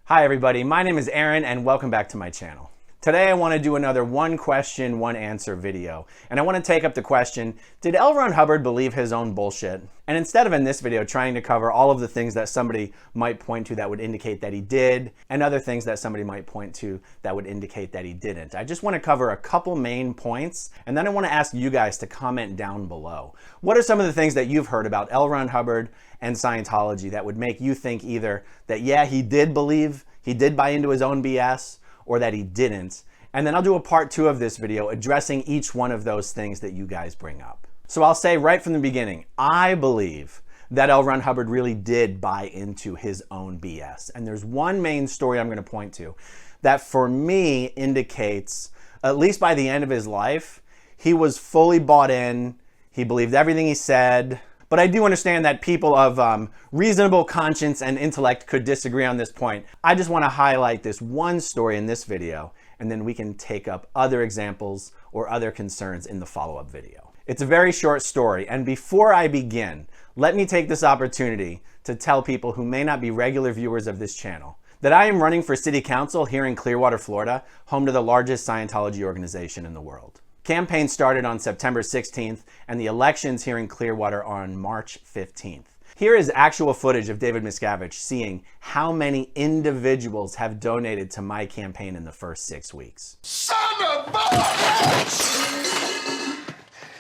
Hi everybody, my name is Aaron and welcome back to my channel. Today I want to do another one question, one answer video. And I want to take up the question, did L. Ron Hubbard believe his own bullshit? And instead of in this video trying to cover all of the things that somebody might point to that would indicate that he did, and other things that somebody might point to that would indicate that he didn't, I just want to cover a couple main points, and then I want to ask you guys to comment down below. What are some of the things that you've heard about L. Ron Hubbard and Scientology that would make you think either that yeah, he did buy into his own BS, or that he didn't? And then I'll do a part 2 of this video addressing each one of those things that you guys bring up. So I'll say right from the beginning, I believe that L. Ron Hubbard really did buy into his own BS. And there's one main story I'm going to point to that for me indicates, at least by the end of his life, he was fully bought in, he believed everything he said. But I do understand that people of reasonable conscience and intellect could disagree on this point. I just want to highlight this one story in this video, and then we can take up other examples or other concerns in the follow-up video. It's a very short story, and before I begin, let me take this opportunity to tell people who may not be regular viewers of this channel that I am running for City Council here in Clearwater, Florida, home to the largest Scientology organization in the world. Campaign started on September 16th, and the elections here in Clearwater are on March 15th. Here is actual footage of David Miscavige seeing how many individuals have donated to my campaign in the first 6 weeks. Son of a bitch!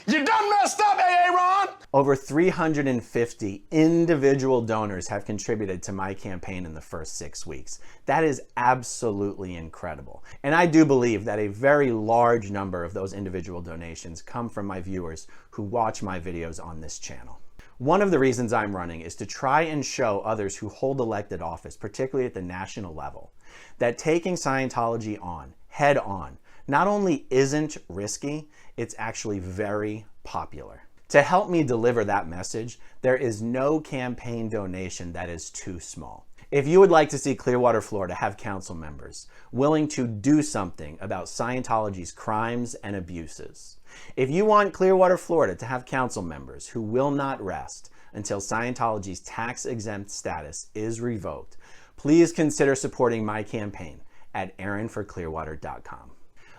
You done messed up, AA Ron! Over 350 individual donors have contributed to my campaign in the first 6 weeks. That is absolutely incredible. And I do believe that a very large number of those individual donations come from my viewers who watch my videos on this channel. One of the reasons I'm running is to try and show others who hold elected office, particularly at the national level, that taking Scientology on, head on, not only isn't risky, it's actually very popular. To help me deliver that message, there is no campaign donation that is too small. If you would like to see Clearwater, Florida have council members willing to do something about Scientology's crimes and abuses, if you want Clearwater, Florida to have council members who will not rest until Scientology's tax-exempt status is revoked, please consider supporting my campaign at aaronforclearwater.com.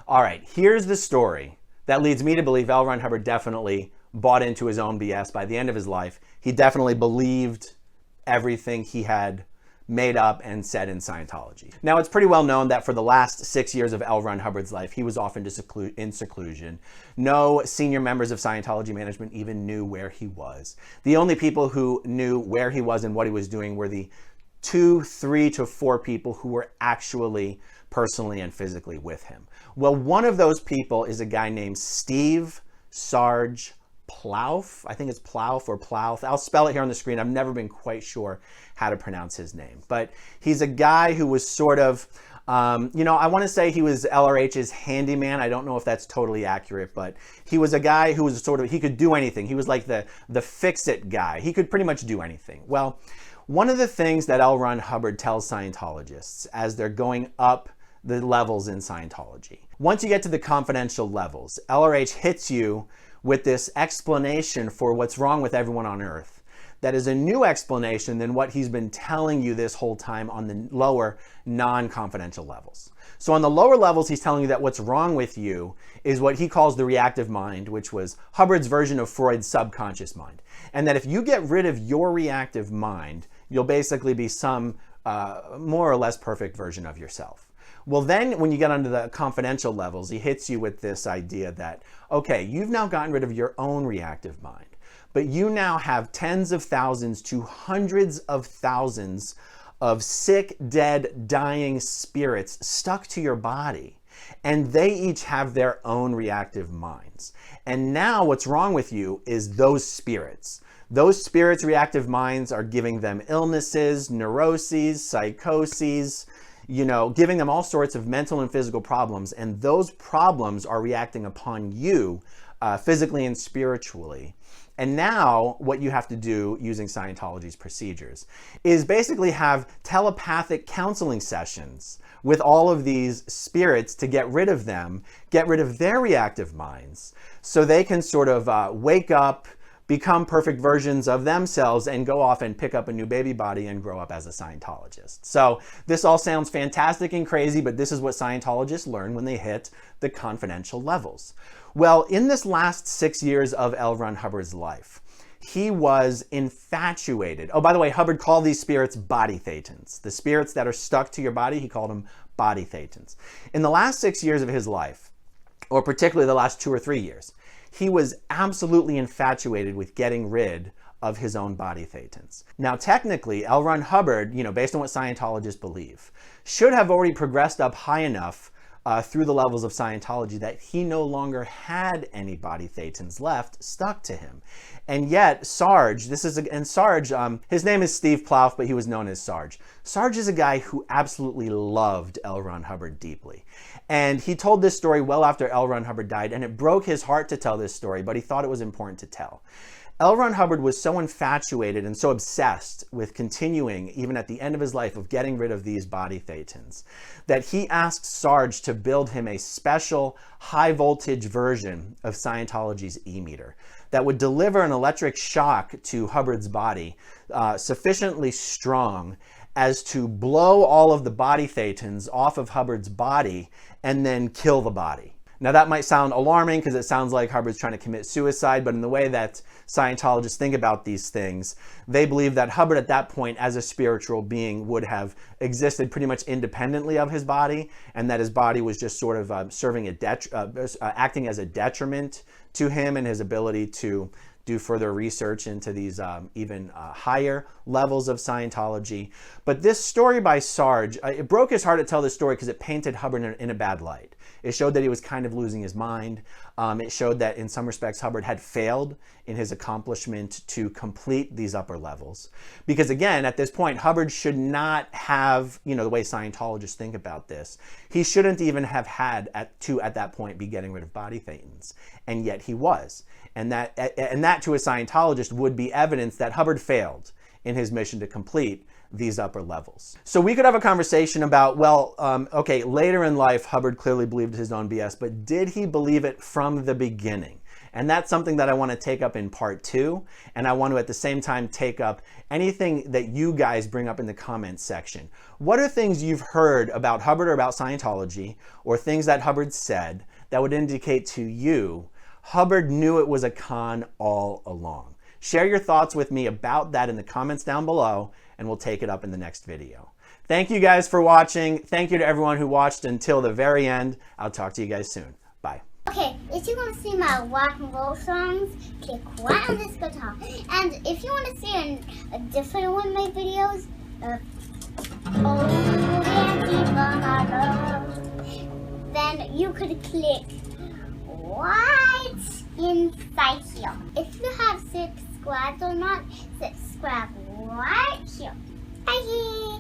All right, here's the story that leads me to believe L. Ron Hubbard definitely bought into his own BS by the end of his life. He definitely believed everything he had made up and said in Scientology. Now, it's pretty well known that for the last 6 years of L. Ron Hubbard's life, he was off in seclusion. No senior members of Scientology management even knew where he was. The only people who knew where he was and what he was doing were the 2, 3 to 4 people who were actually personally and physically with him. Well, one of those people is a guy named Steve Sarge Plouffe. I think it's Plouffe or Plouffe. I'll spell it here on the screen. I've never been quite sure how to pronounce his name. But he's a guy who was sort of, I want to say he was LRH's handyman. I don't know if that's totally accurate, but he was a guy who was sort of, he could do anything. He was like the fix-it guy. He could pretty much do anything. Well, one of the things that L. Ron Hubbard tells Scientologists as they're going up the levels in Scientology, once you get to the confidential levels, LRH hits you with this explanation for what's wrong with everyone on earth. That is a new explanation than what he's been telling you this whole time on the lower non-confidential levels. So on the lower levels, he's telling you that what's wrong with you is what he calls the reactive mind, which was Hubbard's version of Freud's subconscious mind. And that if you get rid of your reactive mind, you'll basically be some more or less perfect version of yourself. Well, then when you get onto the confidential levels, he hits you with this idea that, okay, you've now gotten rid of your own reactive mind, but you now have tens of thousands to hundreds of thousands of sick, dead, dying spirits stuck to your body, and they each have their own reactive minds. And now what's wrong with you is those spirits. Those spirits' reactive minds are giving them illnesses, neuroses, psychoses, giving them all sorts of mental and physical problems, and those problems are reacting upon you physically and spiritually. And now what you have to do using Scientology's procedures is basically have telepathic counseling sessions with all of these spirits to get rid of them, get rid of their reactive minds, so they can sort of wake up, become perfect versions of themselves and go off and pick up a new baby body and grow up as a Scientologist. So this all sounds fantastic and crazy, but this is what Scientologists learn when they hit the confidential levels. Well, in this last 6 years of L. Ron Hubbard's life, he was infatuated. Oh, by the way, Hubbard called these spirits body thetans. The spirits that are stuck to your body, he called them body thetans. In the last 6 years of his life, or particularly the last 2 or 3 years, he was absolutely infatuated with getting rid of his own body thetans. Now, technically, L. Ron Hubbard, based on what Scientologists believe, should have already progressed up high enough through the levels of Scientology that he no longer had any body thetans left stuck to him. And yet Sarge, his name is Steve Plouffe, but he was known as Sarge. Sarge is a guy who absolutely loved L. Ron Hubbard deeply. And he told this story well after L. Ron Hubbard died, and it broke his heart to tell this story, but he thought it was important to tell. L. Ron Hubbard was so infatuated and so obsessed with continuing, even at the end of his life, of getting rid of these body thetans, that he asked Sarge to build him a special high voltage version of Scientology's E-meter that would deliver an electric shock to Hubbard's body sufficiently strong as to blow all of the body thetans off of Hubbard's body and then kill the body. Now that might sound alarming because it sounds like Hubbard's trying to commit suicide, but in the way that Scientologists think about these things, they believe that Hubbard at that point as a spiritual being would have existed pretty much independently of his body, and that his body was just sort of acting as a detriment to him and his ability to do further research into these even higher levels of Scientology. But this story by Sarge, it broke his heart to tell this story because it painted Hubbard in a bad light. It showed that he was kind of losing his mind. It showed that in some respects Hubbard had failed in his accomplishment to complete these upper levels. Because again, at this point, Hubbard should not have, the way Scientologists think about this, he shouldn't even have had at that point be getting rid of body thetans. And yet he was. And that to a Scientologist would be evidence that Hubbard failed in his mission to complete these upper levels. So we could have a conversation about, okay, later in life, Hubbard clearly believed his own BS, but did he believe it from the beginning? And that's something that I want to take up in part 2. And I want to at the same time take up anything that you guys bring up in the comments section. What are things you've heard about Hubbard or about Scientology, or things that Hubbard said that would indicate to you Hubbard knew it was a con all along? Share your thoughts with me about that in the comments down below, and we'll take it up in the next video. Thank you guys for watching. Thank you to everyone who watched until the very end. I'll talk to you guys soon. Bye. Okay, if you want to see my rock and roll songs, click right on this guitar. And if you want to see a different one of my videos, then you could click right inside here. If you have subscribed or not, subscribe right here. Bye.